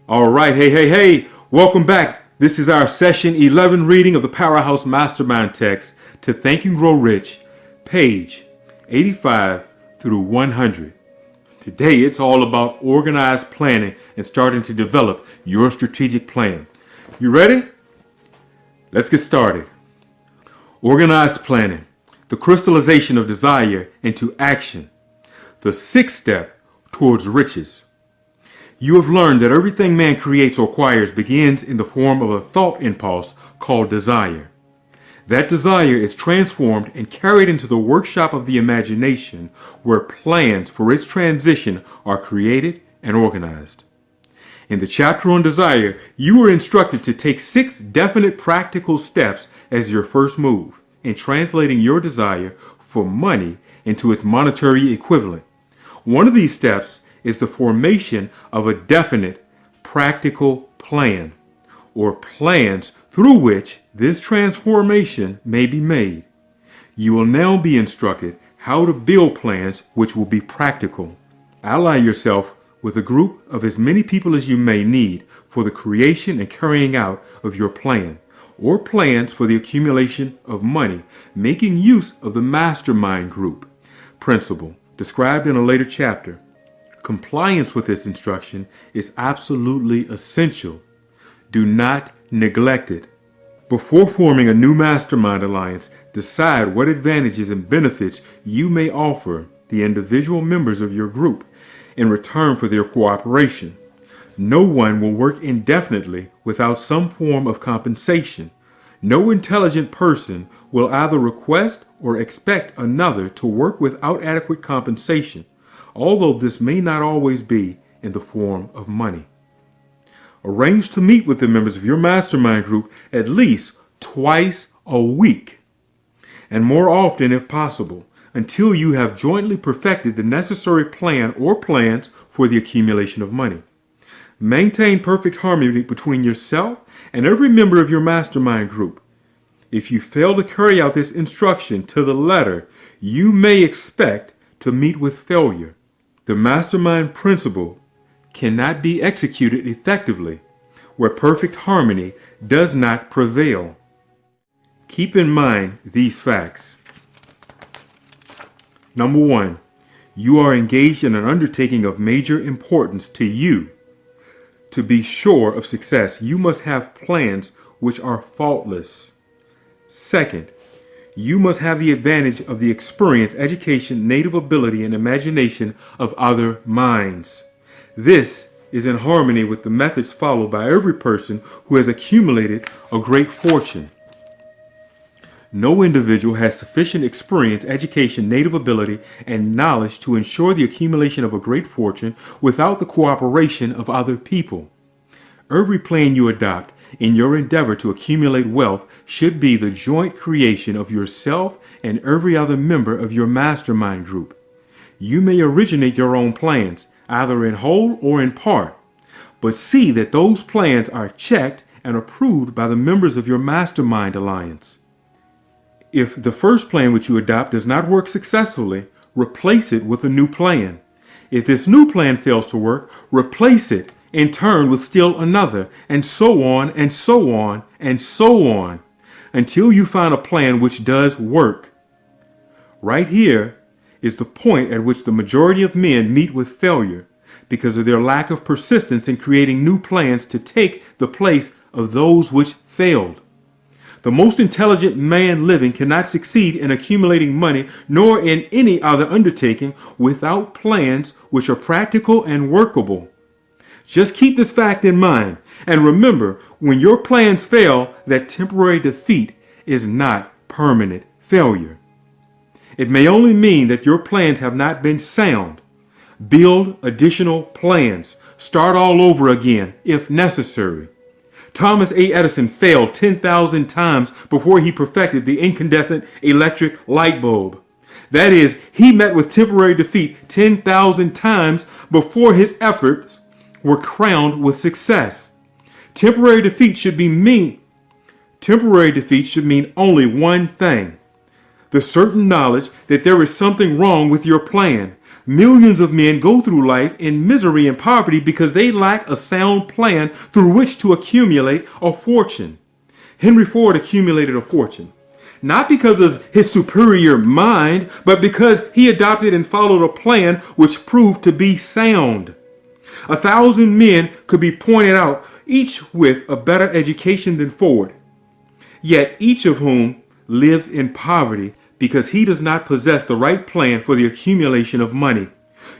All right, hey. Welcome back. This is our session 11 reading of the Powerhouse Mastermind Text to Think and Grow Rich, page 85 through 100. Today, it's all about organized planning and starting to develop your strategic plan. You ready? Let's get started. Organized planning, the crystallization of desire into action, the sixth step towards riches. You have learned that everything man creates or acquires begins in the form of a thought impulse called desire. That desire is transformed and carried into the workshop of the imagination, where plans for its transition are created and organized. In the chapter on desire, you were instructed to take 6 definite practical steps as your first move in translating your desire for money into its monetary equivalent. One of these steps is the formation of a definite practical plan, or plans through which this transformation may be made. You will now be instructed how to build plans which will be practical. Ally yourself with a group of as many people as you may need for the creation and carrying out of your plan, or plans for the accumulation of money, making use of the mastermind group principle described in a later chapter. Compliance with this instruction is absolutely essential. Do not neglect it. Before forming a new mastermind alliance, decide what advantages and benefits you may offer the individual members of your group in return for their cooperation. No one will work indefinitely without some form of compensation. No intelligent person will either request or expect another to work without adequate compensation, although this may not always be in the form of money. Arrange to meet with the members of your mastermind group at least twice a week, and more often if possible, until you have jointly perfected the necessary plan or plans for the accumulation of money. Maintain perfect harmony between yourself and every member of your mastermind group. If you fail to carry out this instruction to the letter, you may expect to meet with failure. The mastermind principle cannot be executed effectively where perfect harmony does not prevail. Keep in mind these facts. Number 1, you are engaged in an undertaking of major importance to you. To be sure of success, you must have plans which are faultless. Second, you must have the advantage of the experience, education, native ability, and imagination of other minds. This is in harmony with the methods followed by every person who has accumulated a great fortune. No individual has sufficient experience, education, native ability, and knowledge to ensure the accumulation of a great fortune without the cooperation of other people. Every plan you adopt in your endeavor to accumulate wealth should be the joint creation of yourself and every other member of your mastermind group. You may originate your own plans, either in whole or in part, but see that those plans are checked and approved by the members of your mastermind alliance. If the first plan which you adopt does not work successfully, replace it with a new plan. If this new plan fails to work, replace it in turn with still another, and so on and so on and so on, until you find a plan which does work. Right here is the point at which the majority of men meet with failure because of their lack of persistence in creating new plans to take the place of those which failed. The most intelligent man living cannot succeed in accumulating money nor in any other undertaking without plans which are practical and workable. Just keep this fact in mind, and remember, when your plans fail, that temporary defeat is not permanent failure. It may only mean that your plans have not been sound. Build additional plans. Start all over again if necessary. Thomas A. Edison failed 10,000 times before he perfected the incandescent electric light bulb. That is, he met with temporary defeat 10,000 times before his efforts were crowned with success. Temporary defeat should mean only one thing: the certain knowledge that there is something wrong with your plan. Millions of men go through life in misery and poverty because they lack a sound plan through which to accumulate a fortune. Henry Ford accumulated a fortune, not because of his superior mind, but because he adopted and followed a plan which proved to be sound. 1,000 men could be pointed out, each with a better education than Ford, yet each of whom lives in poverty because he does not possess the right plan for the accumulation of money.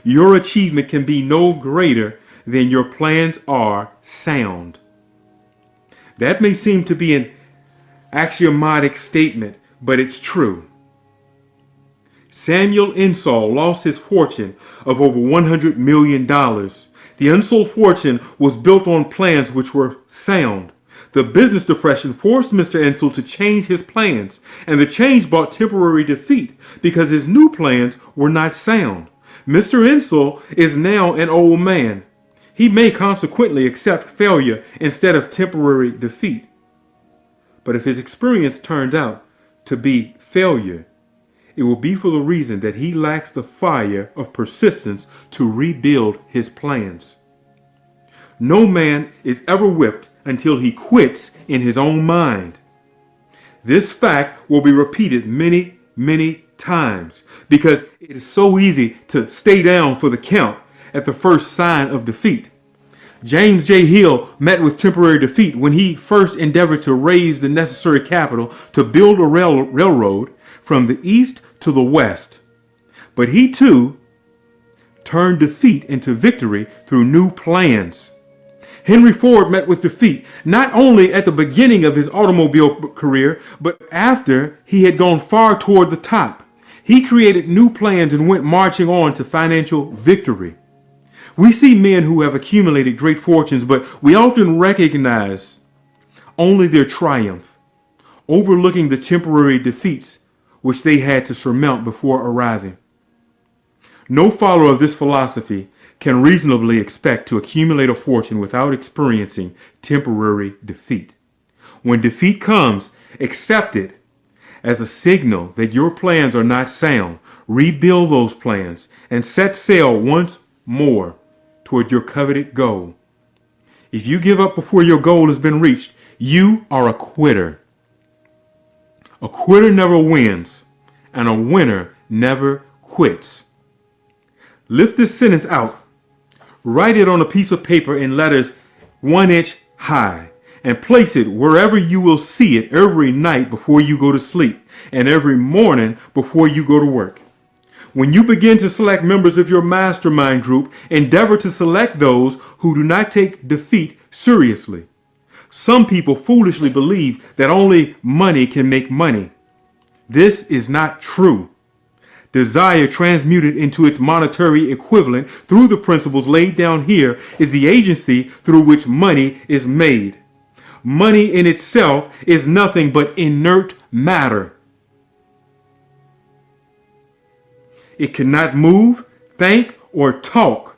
Your achievement can be no greater than your plans are sound. That may seem to be an axiomatic statement, but it's true. Samuel Insull lost his fortune of over $100 million. The unsold fortune was built on plans which were sound. The business depression forced Mr. Insull to change his plans, and the change brought temporary defeat because his new plans were not sound. Mr. Insull is now an old man. He may consequently accept failure instead of temporary defeat. But if his experience turns out to be failure, it will be for the reason that he lacks the fire of persistence to rebuild his plans. No man is ever whipped until he quits in his own mind. This fact will be repeated many, many times because it is so easy to stay down for the count at the first sign of defeat. James J. Hill met with temporary defeat when he first endeavored to raise the necessary capital to build a railroad from the east to the west. But he too turned defeat into victory through new plans. Henry Ford met with defeat not only at the beginning of his automobile career, but after he had gone far toward the top. He created new plans and went marching on to financial victory. We see men who have accumulated great fortunes, but we often recognize only their triumph, overlooking the temporary defeats which they had to surmount before arriving. No follower of this philosophy can reasonably expect to accumulate a fortune without experiencing temporary defeat. When defeat comes, accept it as a signal that your plans are not sound. Rebuild those plans and set sail once more toward your coveted goal. If you give up before your goal has been reached, you are a quitter. A quitter never wins, and a winner never quits. Lift this sentence out. Write it on a piece of paper in letters 1 inch high and place it wherever you will see it every night before you go to sleep and every morning before you go to work. When you begin to select members of your mastermind group, endeavor to select those who do not take defeat seriously. Some people foolishly believe that only money can make money. This is not true. Desire transmuted into its monetary equivalent through the principles laid down here is the agency through which money is made. Money in itself is nothing but inert matter. It cannot move, think, or talk,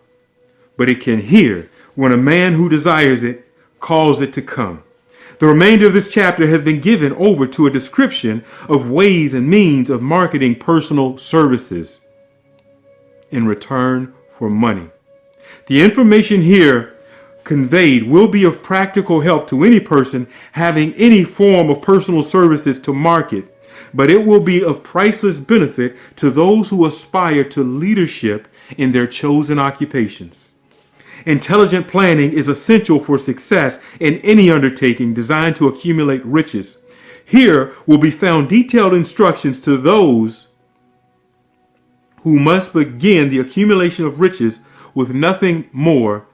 but it can hear when a man who desires it calls it to come. The remainder of this chapter has been given over to a description of ways and means of marketing personal services in return for money. The information here conveyed will be of practical help to any person having any form of personal services to market, but it will be of priceless benefit to those who aspire to leadership in their chosen occupations. Intelligent planning is essential for success in any undertaking designed to accumulate riches. Here will be found detailed instructions to those who must begin the accumulation of riches with nothing more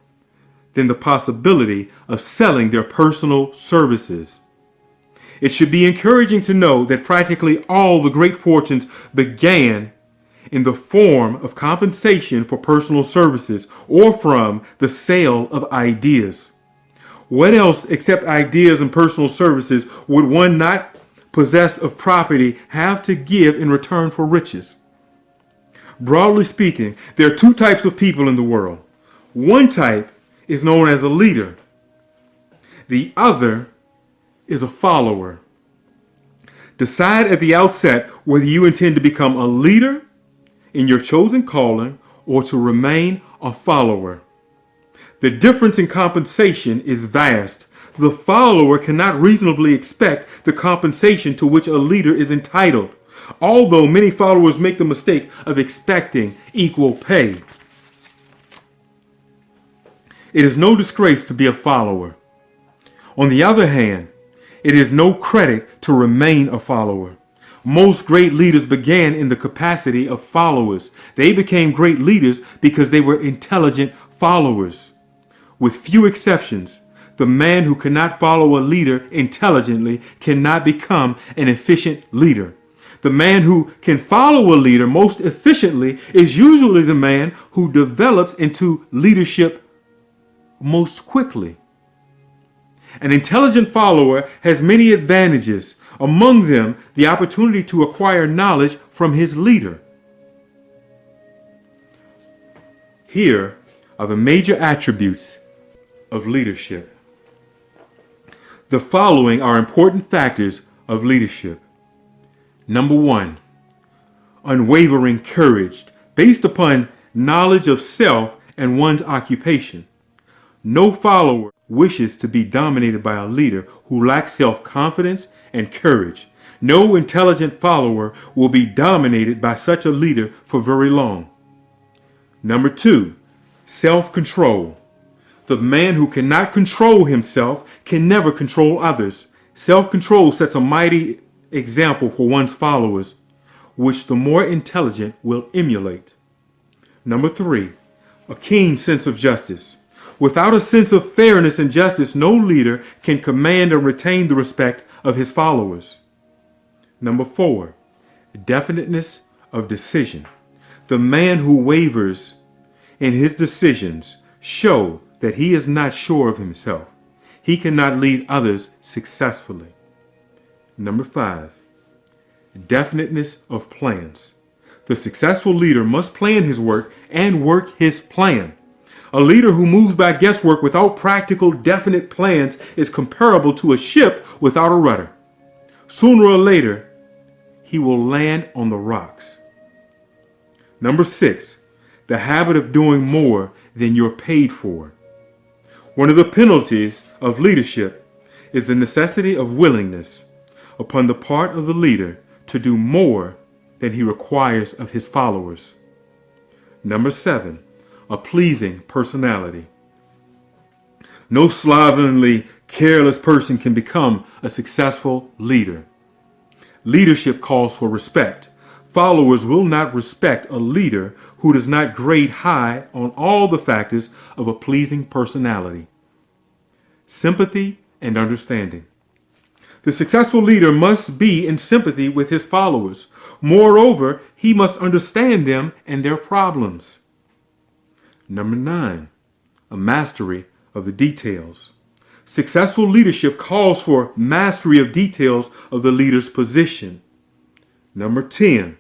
than the possibility of selling their personal services. It should be encouraging to know that practically all the great fortunes began in the form of compensation for personal services or from the sale of ideas. What else except ideas and personal services would one not possessed of property have to give in return for riches? Broadly speaking, there are two types of people in the world. One type is known as a leader. The other is a follower. Decide at the outset whether you intend to become a leader in your chosen calling or to remain a follower. The difference in compensation is vast. The follower cannot reasonably expect the compensation to which a leader is entitled, although many followers make the mistake of expecting equal pay. It is no disgrace to be a follower. On the other hand, it is no credit to remain a follower. Most great leaders began in the capacity of followers. They became great leaders because they were intelligent followers. With few exceptions, the man who cannot follow a leader intelligently cannot become an efficient leader. The man who can follow a leader most efficiently is usually the man who develops into leadership most quickly. An intelligent follower has many advantages, among them the opportunity to acquire knowledge from his leader. Here are the major attributes of leadership. The following are important factors of leadership. Number 1, unwavering courage based upon knowledge of self and one's occupation. No follower wishes to be dominated by a leader who lacks self-confidence and courage. No intelligent follower will be dominated by such a leader for very long. Number 2, self-control. The man who cannot control himself can never control others. Self-control sets a mighty example for one's followers, which the more intelligent will emulate. Number 3, a keen sense of justice. Without a sense of fairness and justice, no leader can command and retain the respect of his followers. Number 4, definiteness of decision. The man who wavers in his decisions show that he is not sure of himself. He cannot lead others successfully. Number 5, definiteness of plans. The successful leader must plan his work and work his plan. A leader who moves by guesswork without practical, definite plans is comparable to a ship without a rudder. Sooner or later, he will land on the rocks. Number 6, the habit of doing more than you're paid for. One of the penalties of leadership is the necessity of willingness upon the part of the leader to do more than he requires of his followers. Number 7, a pleasing personality. No slovenly, careless person can become a successful leader. Leadership calls for respect. Followers will not respect a leader who does not grade high on all the factors of a pleasing personality. Sympathy and understanding. The successful leader must be in sympathy with his followers. Moreover, he must understand them and their problems. Number 9, a mastery of the details. Successful leadership calls for mastery of details of the leader's position. Number 10,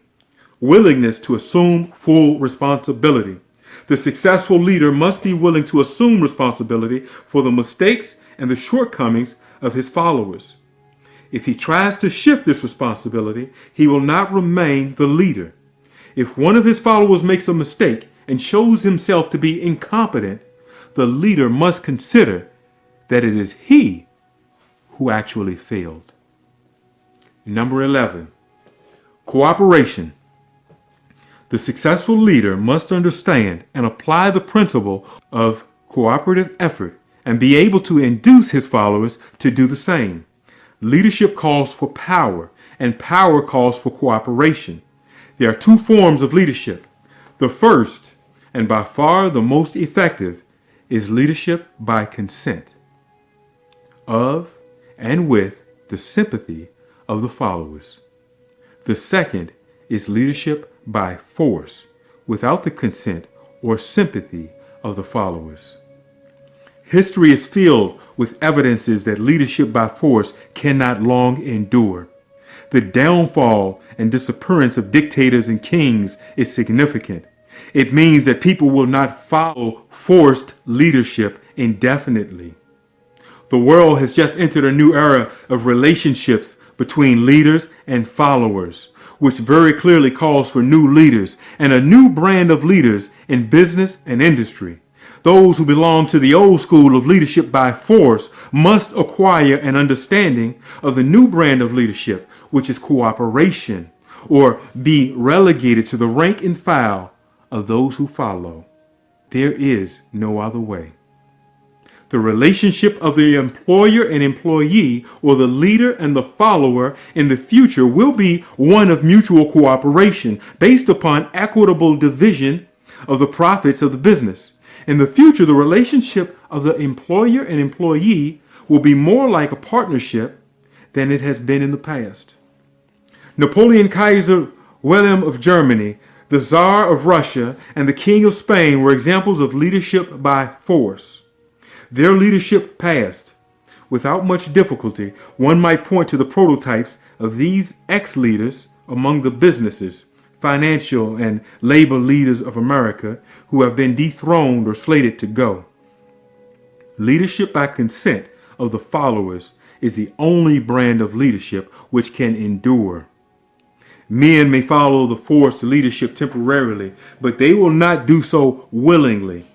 willingness to assume full responsibility. The successful leader must be willing to assume responsibility for the mistakes and the shortcomings of his followers. If he tries to shift this responsibility, he will not remain the leader. If one of his followers makes a mistake and shows himself to be incompetent, the leader must consider that it is he who actually failed. Number 11, cooperation. The successful leader must understand and apply the principle of cooperative effort and be able to induce his followers to do the same. Leadership calls for power, and power calls for cooperation. There are two forms of leadership. The first, and by far the most effective, is leadership by consent of and with the sympathy of the followers. The second is leadership by force, without the consent or sympathy of the followers. History is filled with evidences that leadership by force cannot long endure. The downfall and disappearance of dictators and kings is significant. It means that people will not follow forced leadership indefinitely. The world has just entered a new era of relationships between leaders and followers. which very clearly calls for new leaders and a new brand of leaders in business and industry. Those who belong to the old school of leadership by force must acquire an understanding of the new brand of leadership, which is cooperation, or be relegated to the rank and file of those who follow. There is no other way. The relationship of the employer and employee, or the leader and the follower in the future, will be one of mutual cooperation based upon equitable division of the profits of the business. In the future, the relationship of the employer and employee will be more like a partnership than it has been in the past. Napoleon Kaiser Wilhelm of Germany, the Tsar of Russia, and the King of Spain were examples of leadership by force. Their leadership passed without much difficulty. One might point to the prototypes of these ex-leaders among the businesses, financial, and labor leaders of America who have been dethroned or slated to go. Leadership by consent of the followers is the only brand of leadership which can endure. Men may follow the forced leadership temporarily, but they will not do so willingly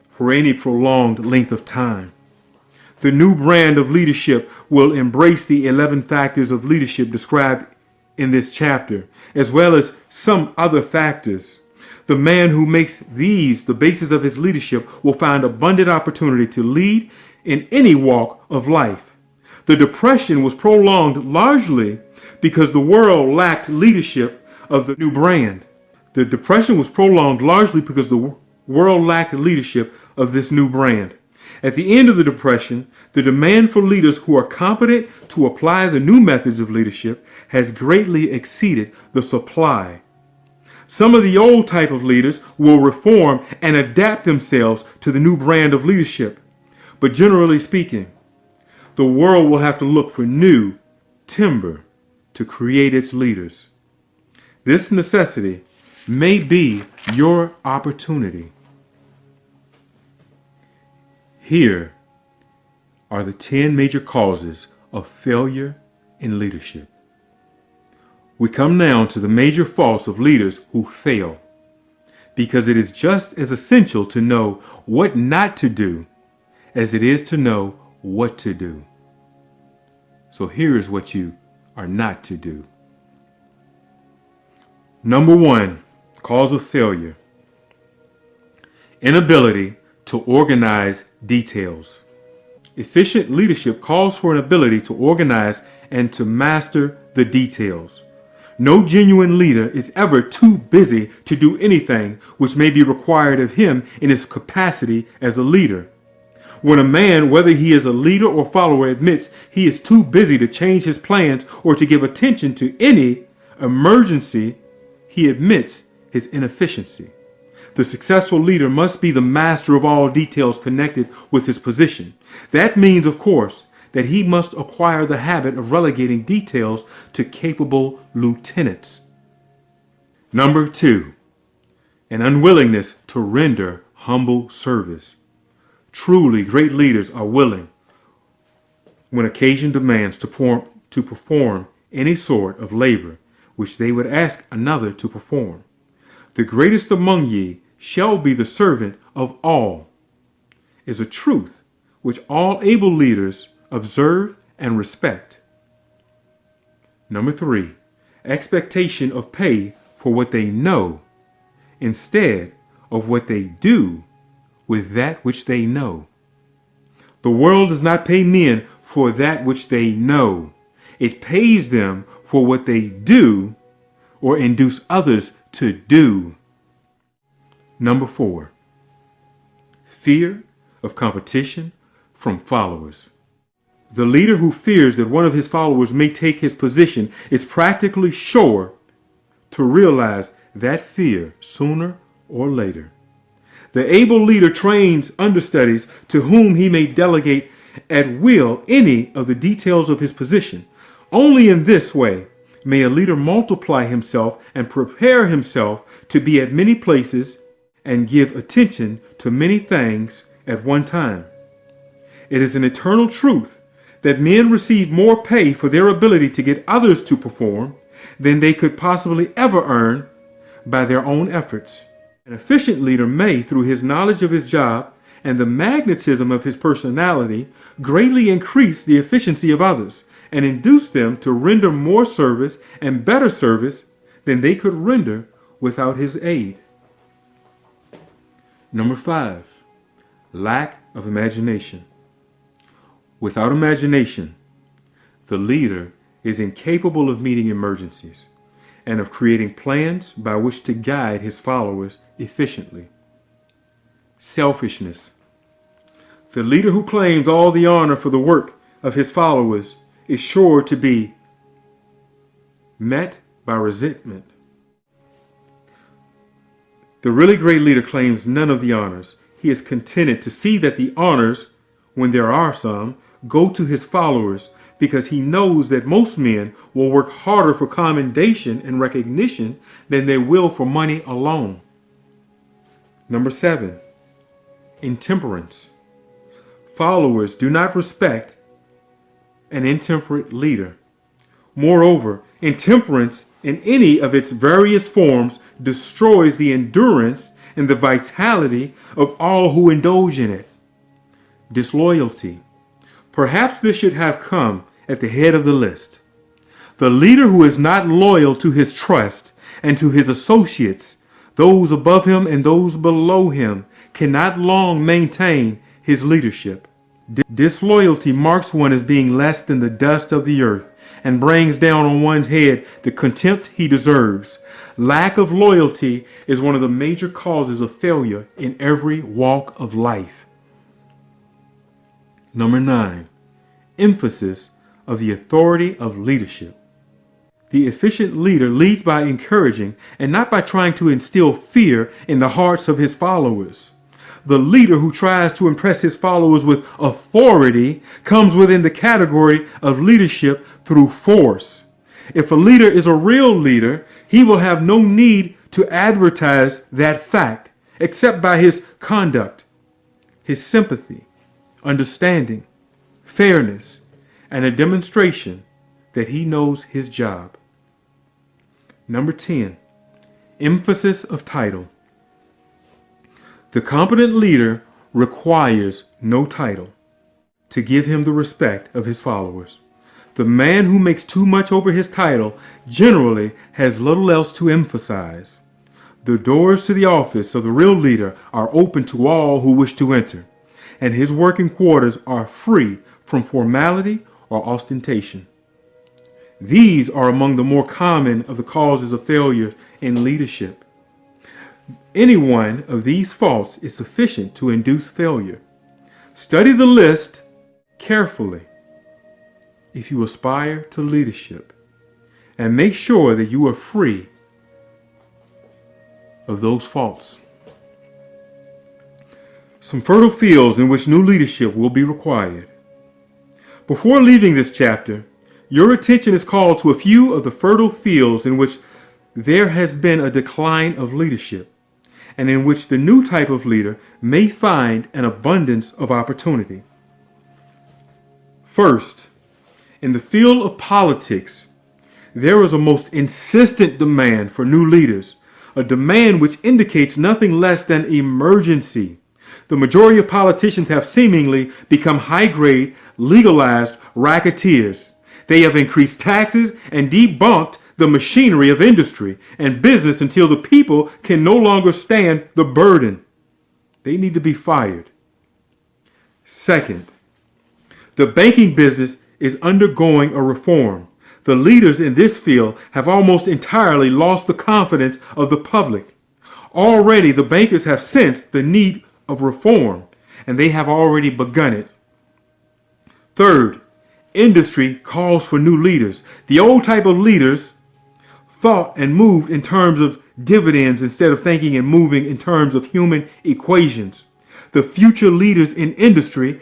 for any prolonged length of time. The new brand of leadership will embrace the 11 factors of leadership described in this chapter, as well as some other factors. The man who makes these the basis of his leadership will find abundant opportunity to lead in any walk of life. The Depression was prolonged largely because the world lacked leadership of the new brand. The Depression was prolonged largely because the world lacked leadership of this new brand. At the end of the Depression, the demand for leaders who are competent to apply the new methods of leadership has greatly exceeded the supply. Some of the old type of leaders will reform and adapt themselves to the new brand of leadership. But generally speaking, the world will have to look for new timber to create its leaders. This necessity may be your opportunity. Here are the 10 major causes of failure in leadership. We come now to the major faults of leaders who fail, because it is just as essential to know what not to do as it is to know what to do. So here is what you are not to do. Number 1, cause of failure: inability to organize details. Efficient leadership calls for an ability to organize and to master the details. No genuine leader is ever too busy to do anything which may be required of him in his capacity as a leader. When a man, whether he is a leader or follower, admits he is too busy to change his plans or to give attention to any emergency, he admits his inefficiency. The successful leader must be the master of all details connected with his position. That means, of course, that he must acquire the habit of relegating details to capable lieutenants. Number 2, an unwillingness to render humble service. Truly, great leaders are willing, when occasion demands, to perform any sort of labor which they would ask another to perform. The greatest among ye shall be the servant of all, is a truth which all able leaders observe and respect. Number 3, expectation of pay for what they know instead of what they do with that which they know. The world does not pay men for that which they know. It pays them for what they do or induce others to do. Number 4, fear of competition from followers. The leader who fears that one of his followers may take his position is practically sure to realize that fear sooner or later. The able leader trains understudies to whom he may delegate at will any of the details of his position. Only in this way may a leader multiply himself and prepare himself to be at many places and give attention to many things at one time. It is an eternal truth that men receive more pay for their ability to get others to perform than they could possibly ever earn by their own efforts. An efficient leader may, through his knowledge of his job and the magnetism of his personality, greatly increase the efficiency of others and induce them to render more service and better service than they could render without his aid. Number 5, lack of imagination. Without imagination, the leader is incapable of meeting emergencies and of creating plans by which to guide his followers efficiently. Selfishness. The leader who claims all the honor for the work of his followers is sure to be met by resentment. The really great leader claims none of the honors. He is contented to see that the honors, when there are some, go to his followers, because he knows that most men will work harder for commendation and recognition than they will for money alone. Number 7, intemperance. Followers do not respect an intemperate leader. Moreover, intemperance in any of its various forms destroys the endurance and the vitality of all who indulge in it. Disloyalty. Perhaps this should have come at the head of the list. The leader who is not loyal to his trust and to his associates, those above him and those below him, cannot long maintain his leadership. Disloyalty marks one as being less than the dust of the earth and brings down on one's head the contempt he deserves. Lack of loyalty is one of the major causes of failure in every walk of life. Number 9, emphasis of the authority of leadership. The efficient leader leads by encouraging and not by trying to instill fear in the hearts of his followers. The leader who tries to impress his followers with authority comes within the category of leadership through force. If a leader is a real leader, he will have no need to advertise that fact except by his conduct, his sympathy, understanding, fairness, and a demonstration that he knows his job. Number 10, emphasis of title. The competent leader requires no title to give him the respect of his followers. The man who makes too much over his title generally has little else to emphasize. The doors to the office of the real leader are open to all who wish to enter, and his working quarters are free from formality or ostentation. These are among the more common of the causes of failure in leadership. Any one of these faults is sufficient to induce failure. Study the list carefully if you aspire to leadership, and make sure that you are free of those faults. Some fertile fields in which new leadership will be required. Before leaving this chapter, your attention is called to a few of the fertile fields in which there has been a decline of leadership, and in which the new type of leader may find an abundance of opportunity. First, in the field of politics, there is a most insistent demand for new leaders, a demand which indicates nothing less than emergency. The majority of politicians have seemingly become high-grade, legalized racketeers. They have increased taxes and debunked the machinery of industry and business until the people can no longer stand the burden. They need to be fired. Second, the banking business is undergoing a reform. The leaders in this field have almost entirely lost the confidence of the public. Already the bankers have sensed the need of reform, and they have already begun it. Third, industry calls for new leaders. The old type of leaders thought and moved in terms of dividends instead of thinking and moving in terms of human equations. The future leaders in industry,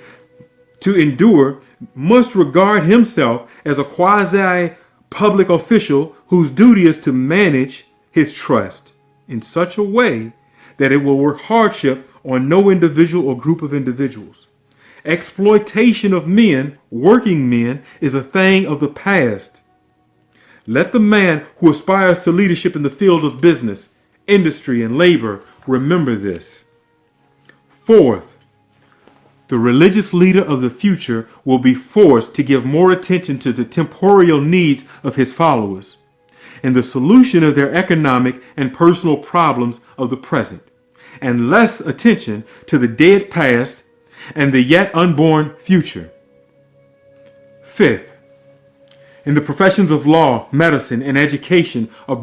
to endure, must regard himself as a quasi-public official whose duty is to manage his trust in such a way that it will work hardship on no individual or group of individuals. Exploitation of men, working men, is a thing of the past. Let the man who aspires to leadership in the field of business, industry, and labor remember this. Fourth, the religious leader of the future will be forced to give more attention to the temporal needs of his followers and the solution of their economic and personal problems of the present, and less attention to the dead past and the yet unborn future. Fifth, in the professions of law, medicine, and education, a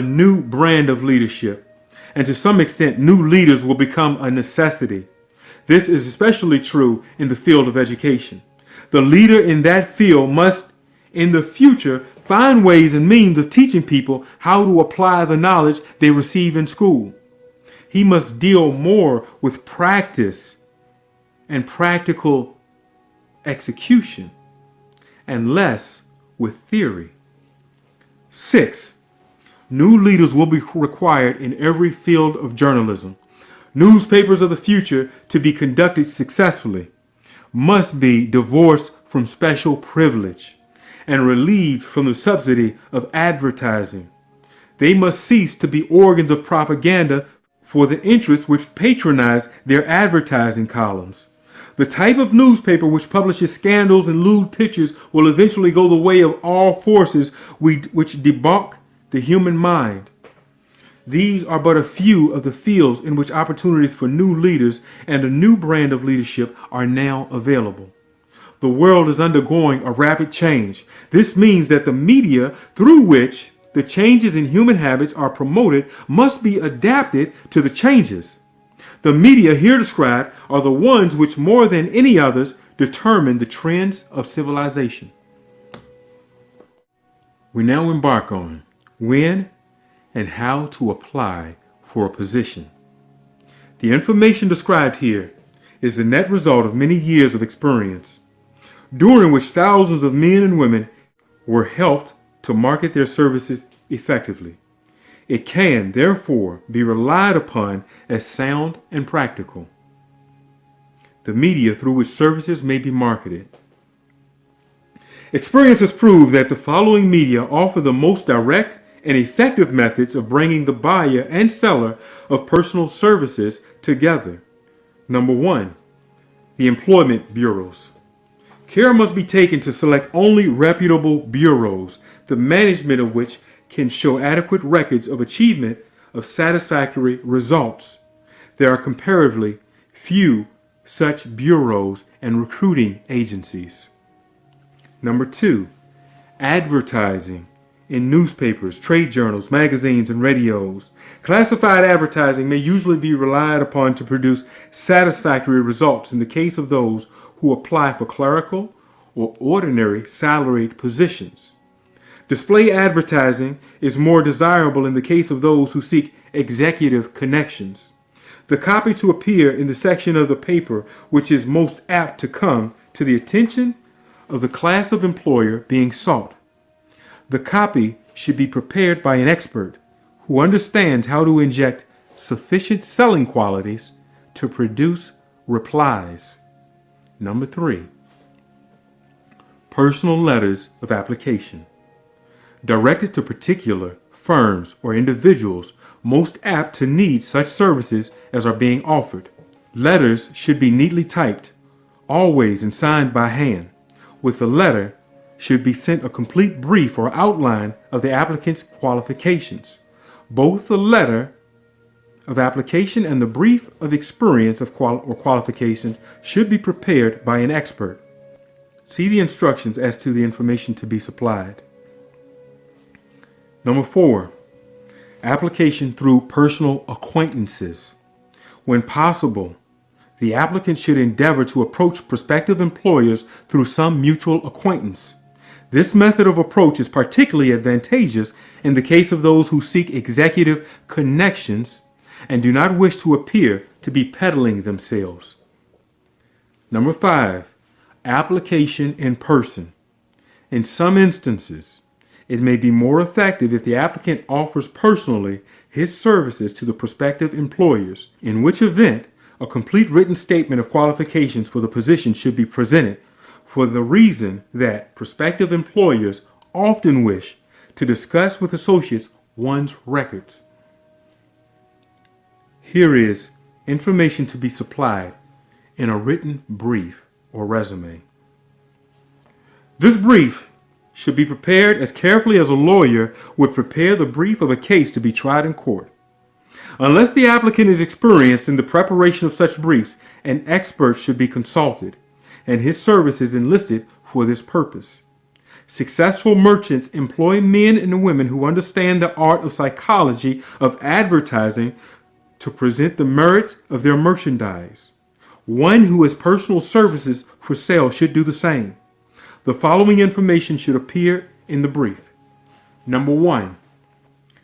new brand of leadership, and to some extent, new leaders will become a necessity. This is especially true in the field of education. The leader in that field must, in the future, find ways and means of teaching people how to apply the knowledge they receive in school. He must deal more with practice and practical execution and less with theory. Six, new leaders will be required in every field of journalism. Newspapers of the future, to be conducted successfully, must be divorced from special privilege and relieved from the subsidy of advertising. They must cease to be organs of propaganda for the interests which patronize their advertising columns. The type of newspaper which publishes scandals and lewd pictures will eventually go the way of all forces which debunk the human mind. These are but a few of the fields in which opportunities for new leaders and a new brand of leadership are now available. The world is undergoing a rapid change. This means that the media through which the changes in human habits are promoted must be adapted to the changes. The media here described are the ones which more than any others determine the trends of civilization. We now embark on when and how to apply for a position. The information described here is the net result of many years of experience, during which thousands of men and women were helped to market their services effectively. It can, therefore, be relied upon as sound and practical. The media through which services may be marketed. Experience has proved that the following media offer the most direct and effective methods of bringing the buyer and seller of personal services together. Number one, the employment bureaus. Care must be taken to select only reputable bureaus, the management of which can show adequate records of achievement of satisfactory results. There are comparatively few such bureaus and recruiting agencies. Number two, advertising in newspapers, trade journals, magazines, and radios. Classified advertising may usually be relied upon to produce satisfactory results in the case of those who apply for clerical or ordinary salaried positions. Display advertising is more desirable in the case of those who seek executive connections. The copy to appear in the section of the paper which is most apt to come to the attention of the class of employer being sought. The copy should be prepared by an expert who understands how to inject sufficient selling qualities to produce replies. Number three, personal letters of application, directed to particular firms or individuals most apt to need such services as are being offered. Letters should be neatly typed, always and signed by hand. With the letter should be sent a complete brief or outline of the applicant's qualifications. Both the letter of application and the brief of experience or qualifications should be prepared by an expert. See the instructions as to the information to be supplied. Number four, application through personal acquaintances. When possible, the applicant should endeavor to approach prospective employers through some mutual acquaintance. This method of approach is particularly advantageous in the case of those who seek executive connections and do not wish to appear to be peddling themselves. Number five, application in person. In some instances, it may be more effective if the applicant offers personally his services to the prospective employers, in which event a complete written statement of qualifications for the position should be presented, for the reason that prospective employers often wish to discuss with associates one's records. Here is information to be supplied in a written brief or resume. This brief should be prepared as carefully as a lawyer would prepare the brief of a case to be tried in court. Unless the applicant is experienced in the preparation of such briefs, an expert should be consulted, and his services enlisted for this purpose. Successful merchants employ men and women who understand the art of psychology of advertising to present the merits of their merchandise. One who has personal services for sale should do the same. The following information should appear in the brief. Number 1,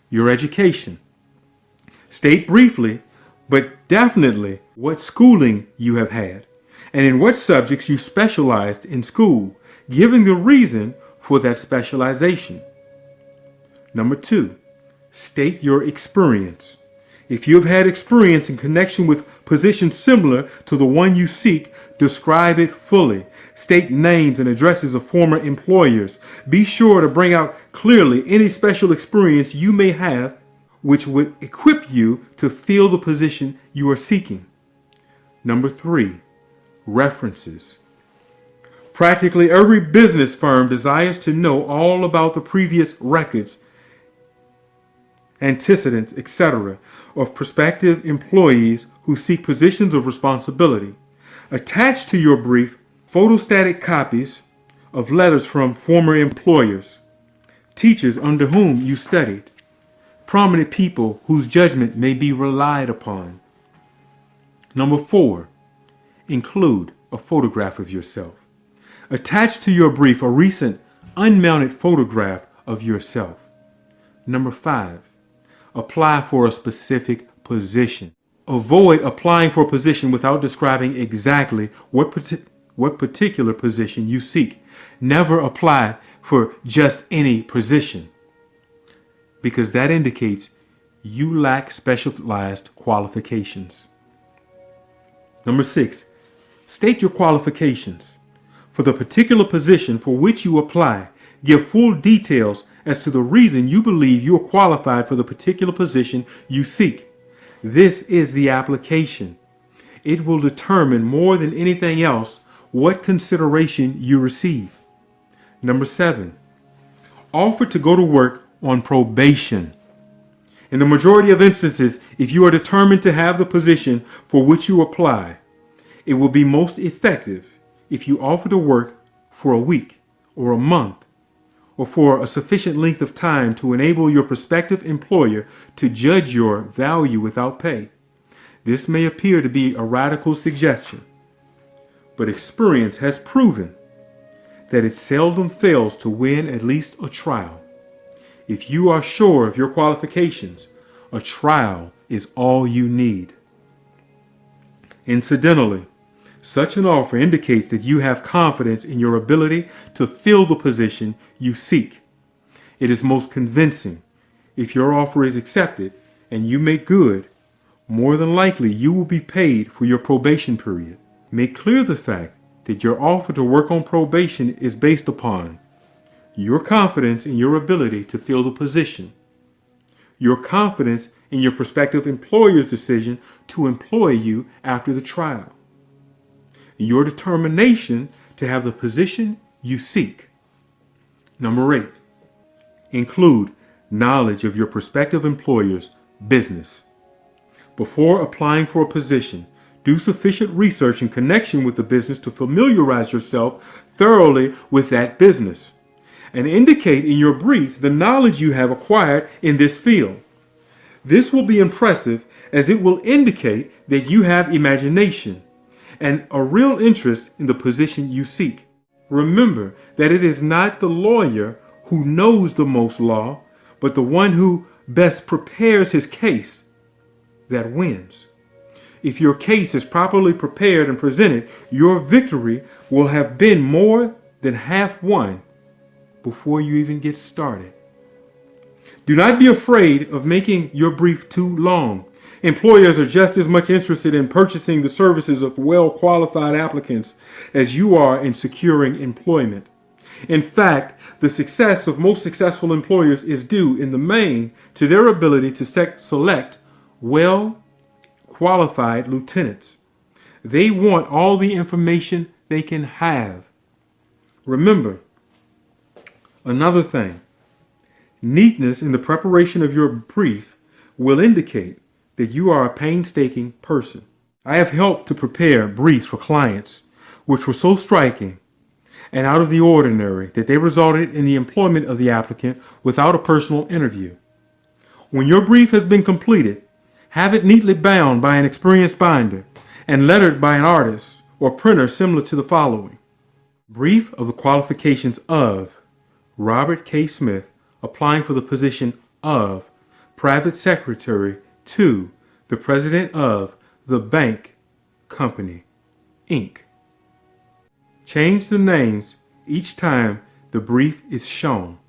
your education. State briefly, but definitely, what schooling you have had and in what subjects you specialized in school, giving the reason for that specialization. Number 2, state your experience. If you have had experience in connection with positions similar to the one you seek, describe it fully. State names and addresses of former employers. Be sure to bring out clearly any special experience you may have which would equip you to fill the position you are seeking. Number 3, references. Practically every business firm desires to know all about the previous records, antecedents, etc. of prospective employees who seek positions of responsibility. Attach to your brief photostatic copies of letters from former employers, teachers under whom you studied, prominent people whose judgment may be relied upon. Number 4, include a photograph of yourself. Attach to your brief a recent unmounted photograph of yourself. Number 5, apply for a specific position. Avoid applying for a position without describing exactly what particular position you seek. Never apply for just any position, because that indicates you lack specialized qualifications. Number 6, state your qualifications. For the particular position for which you apply, give full details as to the reason you believe you are qualified for the particular position you seek. This is the application. It will determine more than anything else what consideration you receive. Number 7, offer to go to work on probation. In the majority of instances, if you are determined to have the position for which you apply, it will be most effective if you offer to work for a week or a month or for a sufficient length of time to enable your prospective employer to judge your value without pay. This may appear to be a radical suggestion, but experience has proven that it seldom fails to win at least a trial. If you are sure of your qualifications, a trial is all you need. Incidentally, such an offer indicates that you have confidence in your ability to fill the position you seek. It is most convincing if your offer is accepted and you make good. More than likely, you will be paid for your probation period. Make clear the fact that your offer to work on probation is based upon your confidence in your ability to fill the position, your confidence in your prospective employer's decision to employ you after the trial, your determination to have the position you seek. Number 8, include knowledge of your prospective employer's business. Before applying for a position, do sufficient research in connection with the business to familiarize yourself thoroughly with that business, and indicate in your brief the knowledge you have acquired in this field. This will be impressive as it will indicate that you have imagination and a real interest in the position you seek. Remember that it is not the lawyer who knows the most law, but the one who best prepares his case that wins. If your case is properly prepared and presented, your victory will have been more than half won before you even get started. Do not be afraid of making your brief too long. Employers are just as much interested in purchasing the services of well-qualified applicants as you are in securing employment. In fact, the success of most successful employers is due in the main to their ability to select well-qualified lieutenants. They want all the information they can have. Remember, another thing, neatness in the preparation of your brief will indicate that you are a painstaking person. I have helped to prepare briefs for clients which were so striking and out of the ordinary that they resulted in the employment of the applicant without a personal interview. When your brief has been completed, have it neatly bound by an experienced binder and lettered by an artist or printer similar to the following. Brief of the qualifications of Robert K. Smith, applying for the position of Private Secretary to the President of the Bank Company, Inc. Change the names each time the brief is shown.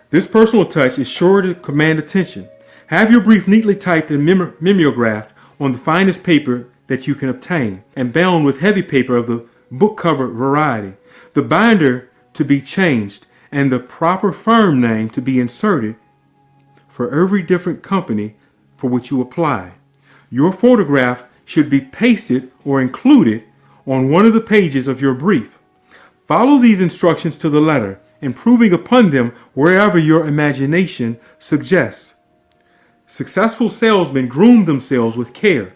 This personal touch is sure to command attention. Have your brief neatly typed and mimeographed on the finest paper that you can obtain and bound with heavy paper of the book cover variety. The binder to be changed and the proper firm name to be inserted for every different company for which you apply. Your photograph should be pasted or included on one of the pages of your brief. Follow these instructions to the letter, improving upon them wherever your imagination suggests. Successful salesmen groom themselves with care.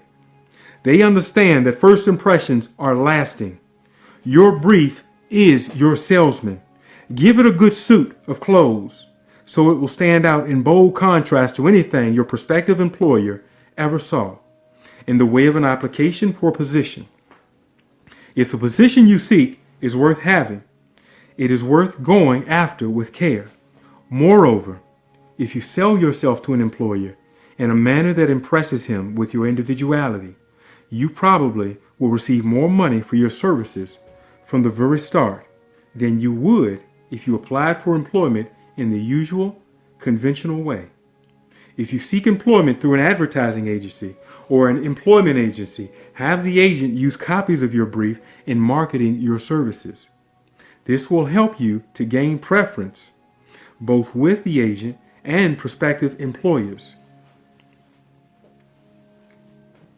They understand that first impressions are lasting. Your brief is your salesman. Give it a good suit of clothes so it will stand out in bold contrast to anything your prospective employer ever saw in the way of an application for a position. If the position you seek is worth having, it is worth going after with care. Moreover, if you sell yourself to an employer in a manner that impresses him with your individuality, you probably will receive more money for your services from the very start than you would if you applied for employment in the usual, conventional way. If you seek employment through an advertising agency or an employment agency, have the agent use copies of your brief in marketing your services. This will help you to gain preference both with the agent and prospective employers.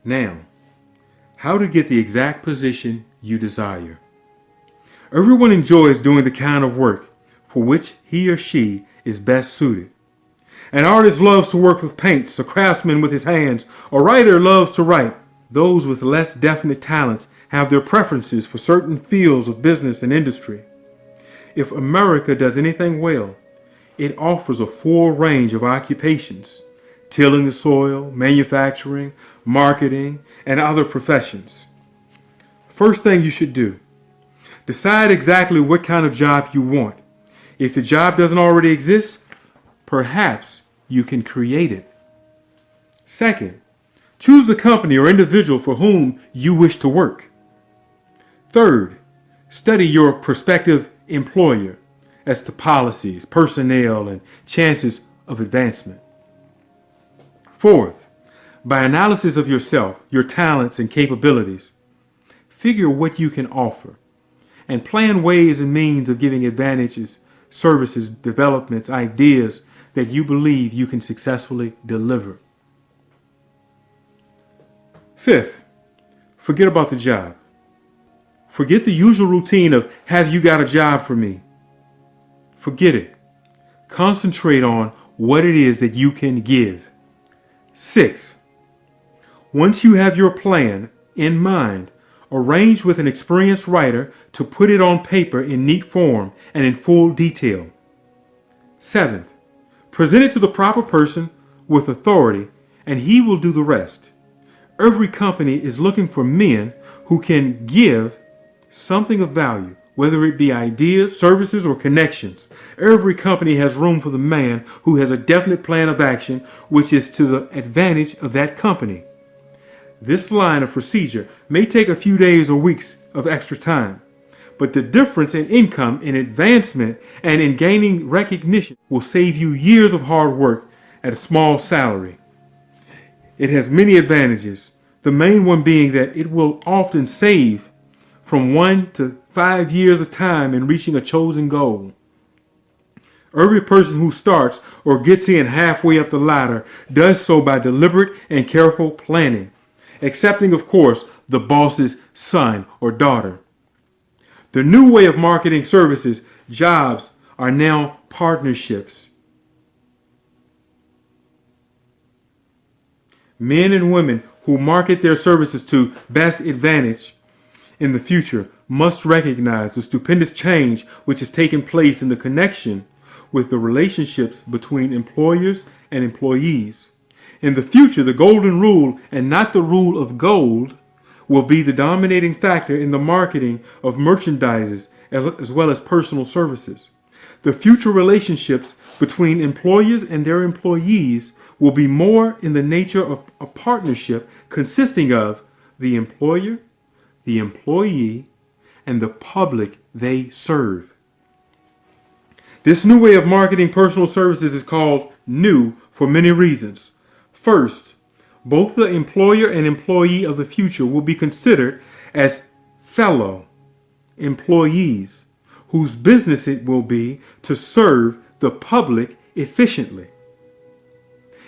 Now, how to get the exact position you desire. Everyone enjoys doing the kind of work for which he or she is best suited. An artist loves to work with paints, a craftsman with his hands, a writer loves to write. Those with less definite talents have their preferences for certain fields of business and industry. If America does anything well, it offers a full range of occupations, tilling the soil, manufacturing, marketing, and other professions. First thing you should do, decide exactly what kind of job you want. If the job doesn't already exist, perhaps you can create it. Second, choose the company or individual for whom you wish to work. Third, study your prospective employer as to policies, personnel, and chances of advancement. Fourth, by analysis of yourself, your talents and capabilities, figure what you can offer and plan ways and means of giving advantages, services, developments, ideas that you believe you can successfully deliver. Fifth, forget about the job. Forget the usual routine of, have you got a job for me? Forget it. Concentrate on what it is that you can give. Sixth, once you have your plan in mind, arrange with an experienced writer to put it on paper in neat form and in full detail. Seventh, present it to the proper person with authority, and he will do the rest. Every company is looking for men who can give something of value, whether it be ideas, services, or connections. Every company has room for the man who has a definite plan of action, which is to the advantage of that company. This line of procedure may take a few days or weeks of extra time, but the difference in income, in advancement, and in gaining recognition will save you years of hard work at a small salary. It has many advantages, the main one being that it will often save from 1 to 5 years of time in reaching a chosen goal. Every person who starts or gets in halfway up the ladder does so by deliberate and careful planning, excepting, of course, the boss's son or daughter. The new way of marketing services, jobs, are now partnerships. Men and women who market their services to best advantage in the future must recognize the stupendous change which has taken place in the connection with the relationships between employers and employees. In the future, the golden rule, and not the rule of gold, will be the dominating factor in the marketing of merchandises as well as personal services. The future relationships between employers and their employees will be more in the nature of a partnership consisting of the employer, the employee, and the public they serve. This new way of marketing personal services is called new for many reasons. First, both the employer and employee of the future will be considered as fellow employees whose business it will be to serve the public efficiently.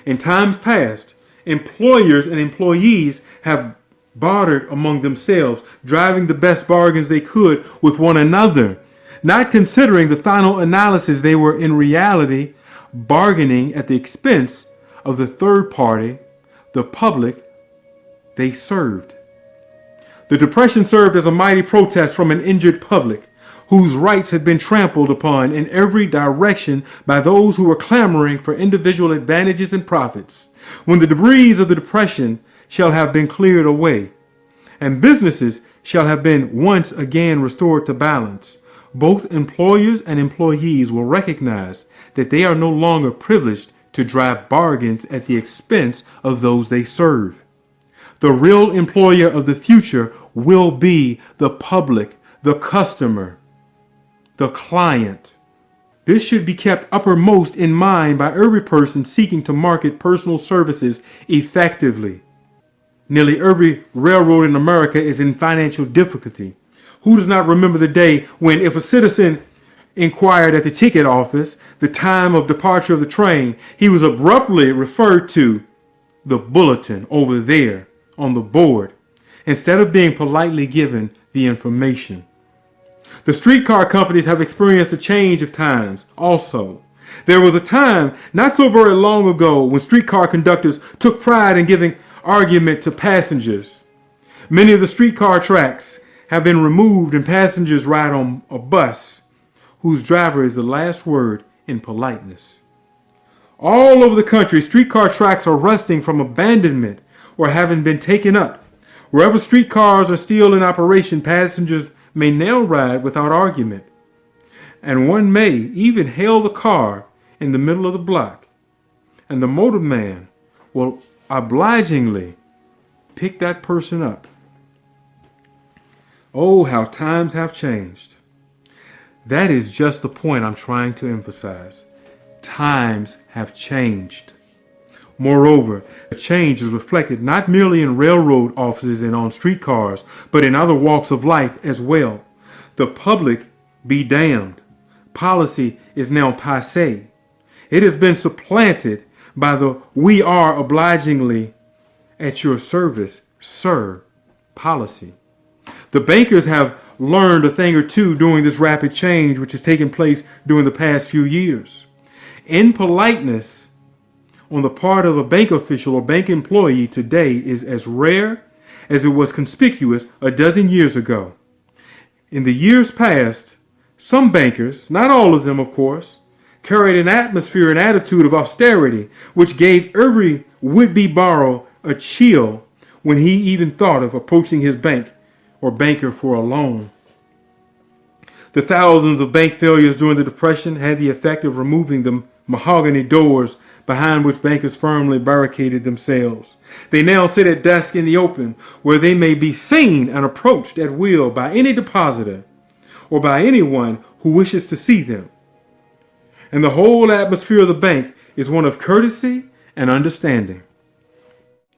In times past, employers and employees have bartered among themselves, driving the best bargains they could with one another, not considering the final analysis they were in reality bargaining at the expense of the third party, the public they served. The Depression served as a mighty protest from an injured public whose rights had been trampled upon in every direction by those who were clamoring for individual advantages and profits. When the debris of the Depression shall have been cleared away, and businesses shall have been once again restored to balance, both employers and employees will recognize that they are no longer privileged to drive bargains at the expense of those they serve. The real employer of the future will be the public, the customer, the client. This should be kept uppermost in mind by every person seeking to market personal services effectively. Nearly every railroad in America is in financial difficulty. Who does not remember the day when, if a citizen inquired at the ticket office the time of departure of the train, he was abruptly referred to the bulletin over there on the board, instead of being politely given the information? The streetcar companies have experienced a change of times also. There was a time not so very long ago when streetcar conductors took pride in giving argument to passengers. Many of the streetcar tracks have been removed and passengers ride on a bus whose driver is the last word in politeness. All over the country, streetcar tracks are rusting from abandonment or having been taken up. Wherever streetcars are still in operation, passengers may now ride without argument, and one may even hail the car in the middle of the block, and the motorman will obligingly pick that person up. Oh, how times have changed. That is just the point I'm trying to emphasize. Times have changed. Moreover, the change is reflected not merely in railroad offices and on streetcars, but in other walks of life as well. The public be damned. Policy is now passé. It has been supplanted by the "we are obligingly at your service, sir" policy. The bankers have learned a thing or two during this rapid change which has taken place during the past few years. Impoliteness on the part of a bank official or bank employee today is as rare as it was conspicuous a dozen years ago. In the years past, some bankers, not all of them of course, carried an atmosphere and attitude of austerity which gave every would-be borrower a chill when he even thought of approaching his bank or banker for a loan. The thousands of bank failures during the Depression had the effect of removing the mahogany doors behind which bankers firmly barricaded themselves. They now sit at desks in the open where they may be seen and approached at will by any depositor or by anyone who wishes to see them. And the whole atmosphere of the bank is one of courtesy and understanding.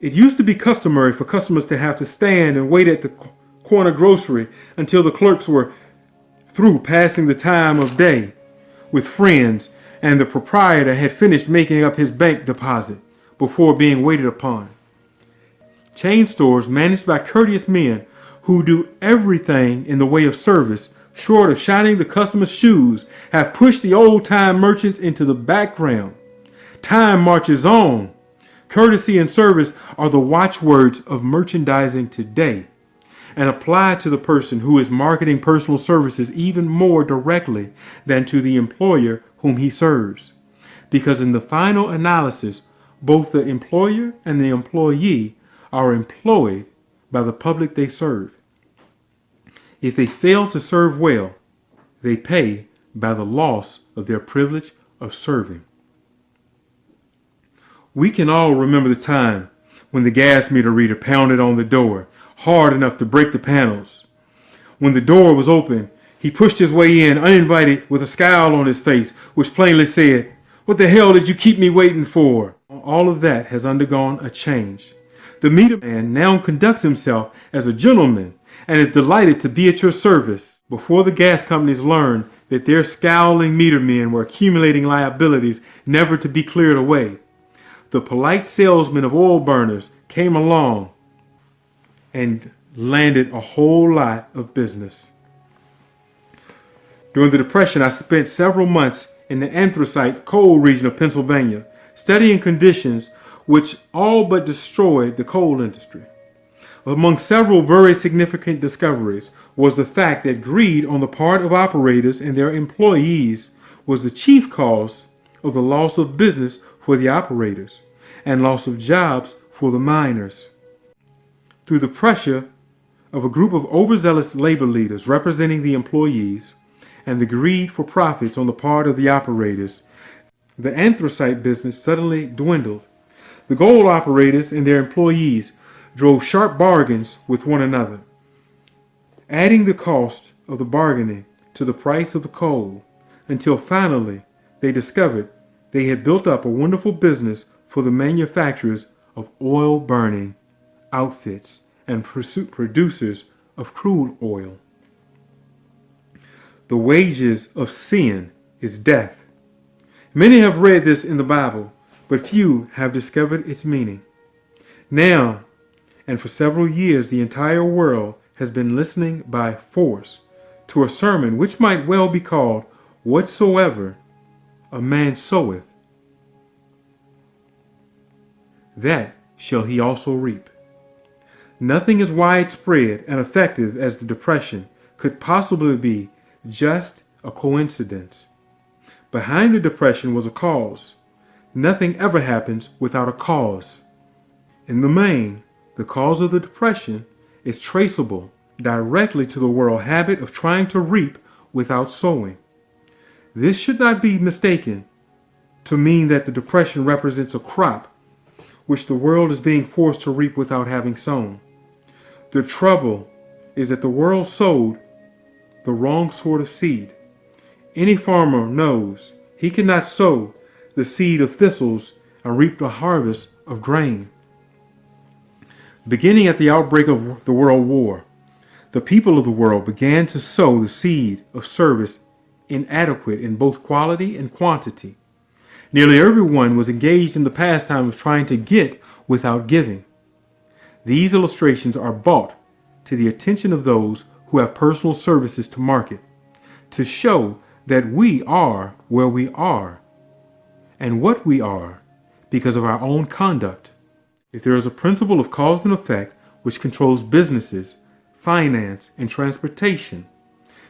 It used to be customary for customers to have to stand and wait at the corner grocery until the clerks were through passing the time of day with friends and the proprietor had finished making up his bank deposit before being waited upon. Chain stores managed by courteous men who do everything in the way of service short of shining the customer's shoes have pushed the old-time merchants into the background. Time marches on. Courtesy and service are the watchwords of merchandising today and apply to the person who is marketing personal services even more directly than to the employer whom he serves. Because in the final analysis, both the employer and the employee are employed by the public they serve. If they fail to serve well, they pay by the loss of their privilege of serving. We can all remember the time when the gas meter reader pounded on the door hard enough to break the panels. When the door was open, he pushed his way in uninvited with a scowl on his face, which plainly said, "What the hell did you keep me waiting for?" All of that has undergone a change. The meter man now conducts himself as a gentleman and is delighted to be at your service. Before the gas companies learned that their scowling meter men were accumulating liabilities never to be cleared away, the polite salesman of oil burners came along and landed a whole lot of business. During the Depression, I spent several months in the anthracite coal region of Pennsylvania, studying conditions which all but destroyed the coal industry. Among several very significant discoveries was the fact that greed on the part of operators and their employees was the chief cause of the loss of business for the operators and loss of jobs for the miners. Through the pressure of a group of overzealous labor leaders representing the employees and the greed for profits on the part of the operators, the anthracite business suddenly dwindled. The gold operators and their employees drove sharp bargains with one another, adding the cost of the bargaining to the price of the coal, until finally they discovered they had built up a wonderful business for the manufacturers of oil burning outfits and producers of crude oil. The wages of sin is death. Many have read this in the Bible, but few have discovered its meaning. Now, and for several years, the entire world has been listening by force to a sermon which might well be called, "Whatsoever a man soweth, that shall he also reap." Nothing as widespread and effective as the Depression could possibly be just a coincidence. Behind the Depression was a cause. Nothing ever happens without a cause. In the main, the cause of the Depression is traceable directly to the world habit of trying to reap without sowing. This should not be mistaken to mean that the Depression represents a crop which the world is being forced to reap without having sown. The trouble is that the world sowed the wrong sort of seed. Any farmer knows he cannot sow the seed of thistles and reap the harvest of grain. Beginning at the outbreak of the World War, the people of the world began to sow the seed of service inadequate in both quality and quantity. Nearly everyone was engaged in the pastime of trying to get without giving. These illustrations are brought to the attention of those who have personal services to market, to show that we are where we are and what we are because of our own conduct. If there is a principle of cause and effect which controls businesses, finance, and transportation,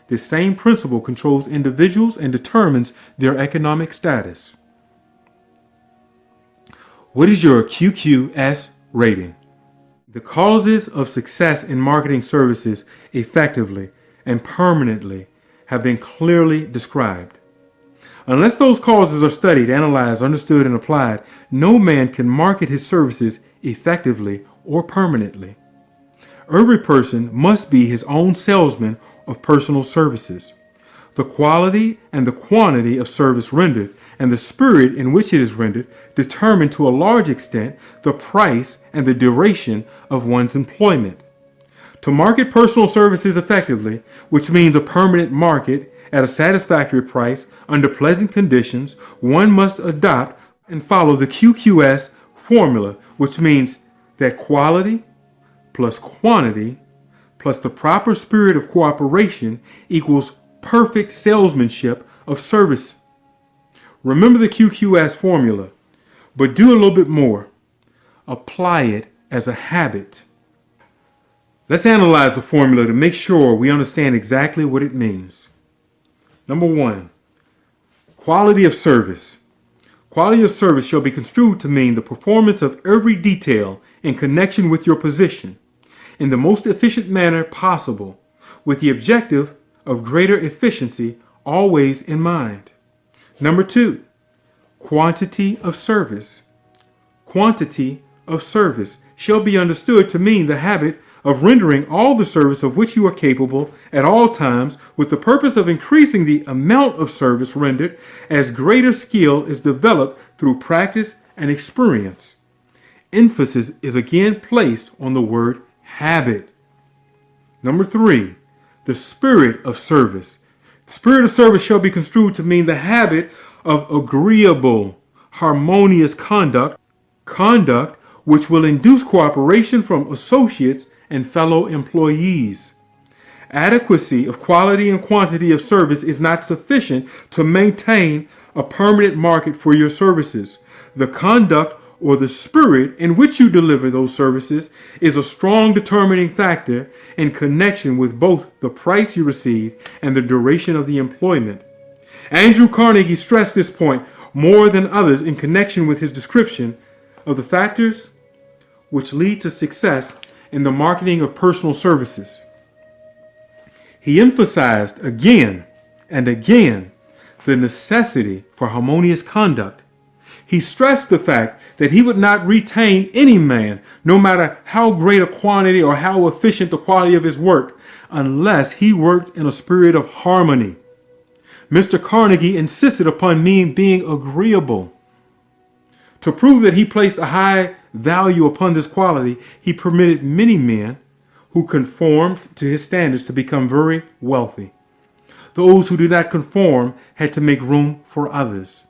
this same principle controls individuals and determines their economic status. What is your QQS rating? The causes of success in marketing services effectively and permanently have been clearly described. Unless those causes are studied, analyzed, understood, and applied, no man can market his services effectively or permanently. Every person must be his own salesman of personal services. The quality and the quantity of service rendered and the spirit in which it is rendered determine to a large extent the price and the duration of one's employment. To market personal services effectively, which means a permanent market at a satisfactory price under pleasant conditions, one must adopt and follow the QQS formula, which means that quality plus quantity plus the proper spirit of cooperation equals perfect salesmanship of service. Remember the QQS formula, but do a little bit more. Apply it as a habit. Let's analyze the formula to make sure we understand exactly what it means. Number 1, quality of service. Quality of service shall be construed to mean the performance of every detail in connection with your position in the most efficient manner possible, with the objective of greater efficiency always in mind. Number 2, quantity of service. Quantity of service shall be understood to mean the habit of rendering all the service of which you are capable at all times, with the purpose of increasing the amount of service rendered as greater skill is developed through practice and experience. Emphasis is again placed on the word habit. Number 3, the spirit of service. The spirit of service shall be construed to mean the habit of agreeable, harmonious conduct which will induce cooperation from associates and fellow employees. Adequacy of quality and quantity of service is not sufficient to maintain a permanent market for your services. The conduct or the spirit in which you deliver those services is a strong determining factor in connection with both the price you receive and the duration of the employment. Andrew Carnegie stressed this point more than others in connection with his description of the factors which lead to success in the marketing of personal services. He emphasized again and again the necessity for harmonious conduct. He stressed the fact that he would not retain any man, no matter how great a quantity or how efficient the quality of his work, unless he worked in a spirit of harmony. Mr. Carnegie insisted upon me being agreeable. To prove that he placed a high value upon this quality, he permitted many men who conformed to his standards to become very wealthy. Those who did not conform had to make room for others.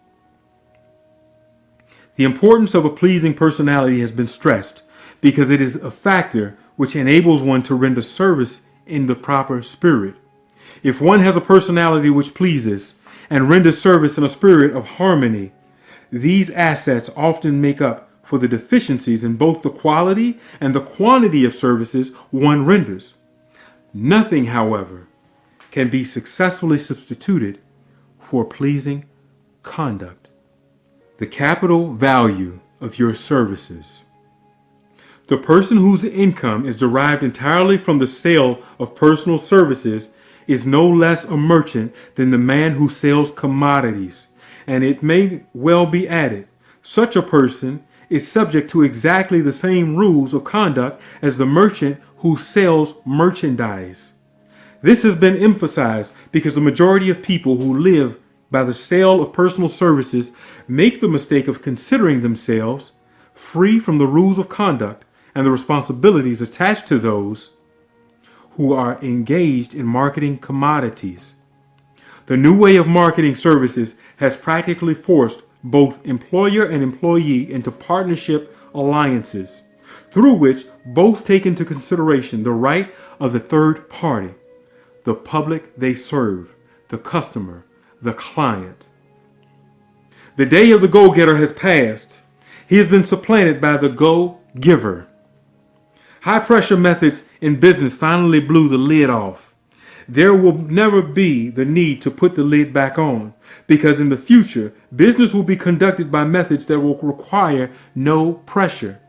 The importance of a pleasing personality has been stressed because it is a factor which enables one to render service in the proper spirit. If one has a personality which pleases and renders service in a spirit of harmony, these assets often make up for the deficiencies in both the quality and the quantity of services one renders. Nothing, however, can be successfully substituted for pleasing conduct. The capital value of your services. The person whose income is derived entirely from the sale of personal services is no less a merchant than the man who sells commodities. And it may well be added, such a person is subject to exactly the same rules of conduct as the merchant who sells merchandise. This has been emphasized because the majority of people who live by the sale of personal services make the mistake of considering themselves free from the rules of conduct and the responsibilities attached to those who are engaged in marketing commodities. The new way of marketing services has practically forced both employer and employee into partnership alliances, through which both take into consideration the right of the third party, the public they serve, the customer, the client. The day of the go-getter has passed. He has been supplanted by the go-giver. High-pressure methods in business finally blew the lid off. There will never be the need to put the lid back on, because in the future, business will be conducted by methods that will require no pressure.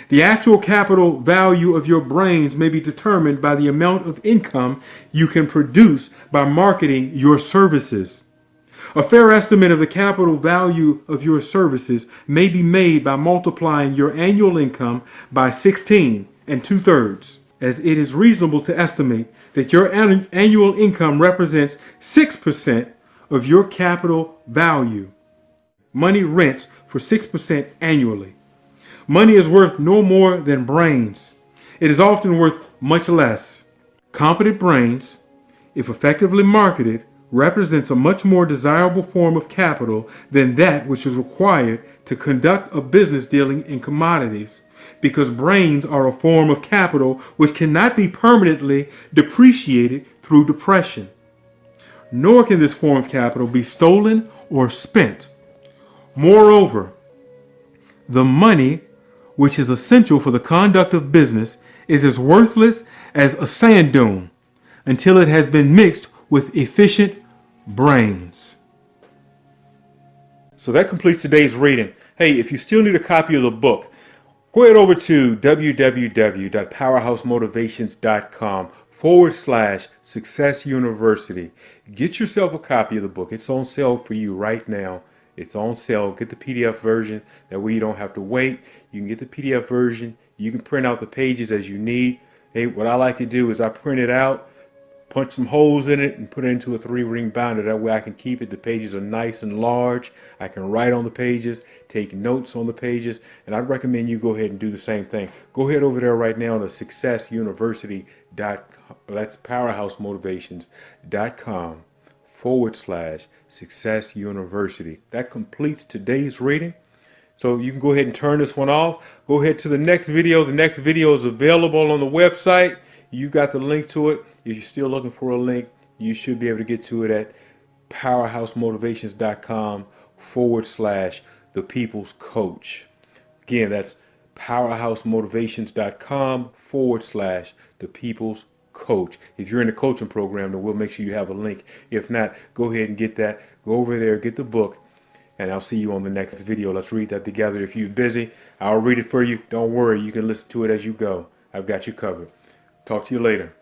The actual capital value of your brains may be determined by the amount of income you can produce by marketing your services. A fair estimate of the capital value of your services may be made by multiplying your annual income by 16 2/3, as it is reasonable to estimate that your annual income represents 6% of your capital value. Money rents for 6% annually. Money is worth no more than brains. It is often worth much less. Competent brains, if effectively marketed, represents a much more desirable form of capital than that which is required to conduct a business dealing in commodities, because brains are a form of capital which cannot be permanently depreciated through depression. Nor can this form of capital be stolen or spent. Moreover, the money which is essential for the conduct of business is as worthless as a sand dune until it has been mixed with efficient brains. So that completes today's reading. Hey, if you still need a copy of the book, go ahead over to www.powerhousemotivations.com/Success University. Get yourself a copy of the book. It's on sale for you right now. It's on sale. Get the PDF version. That way you don't have to wait. You can get the PDF version. You can print out the pages as you need. Hey, what I like to do is I print it out, punch some holes in it, and put it into a 3-ring binder. That way I can keep it. The pages are nice and large. I can write on the pages, take notes on the pages, and I'd recommend you go ahead and do the same thing. Go ahead over there right now to successuniversity.com. That's powerhousemotivations.com/Success University. That completes today's reading. So you can go ahead and turn this one off. Go ahead to the next video. The next video is available on the website. You got the link to it. If you're still looking for a link, you should be able to get to it at powerhousemotivations.com/The People's Coach. Again, that's powerhousemotivations.com/The People's Coach. If you're in the coaching program, then we'll make sure you have a link. If not, go ahead and get that. Go over there, get the book, and I'll see you on the next video. Let's read that together. If you're busy, I'll read it for you. Don't worry, you can listen to it as you go. I've got you covered. Talk to you later.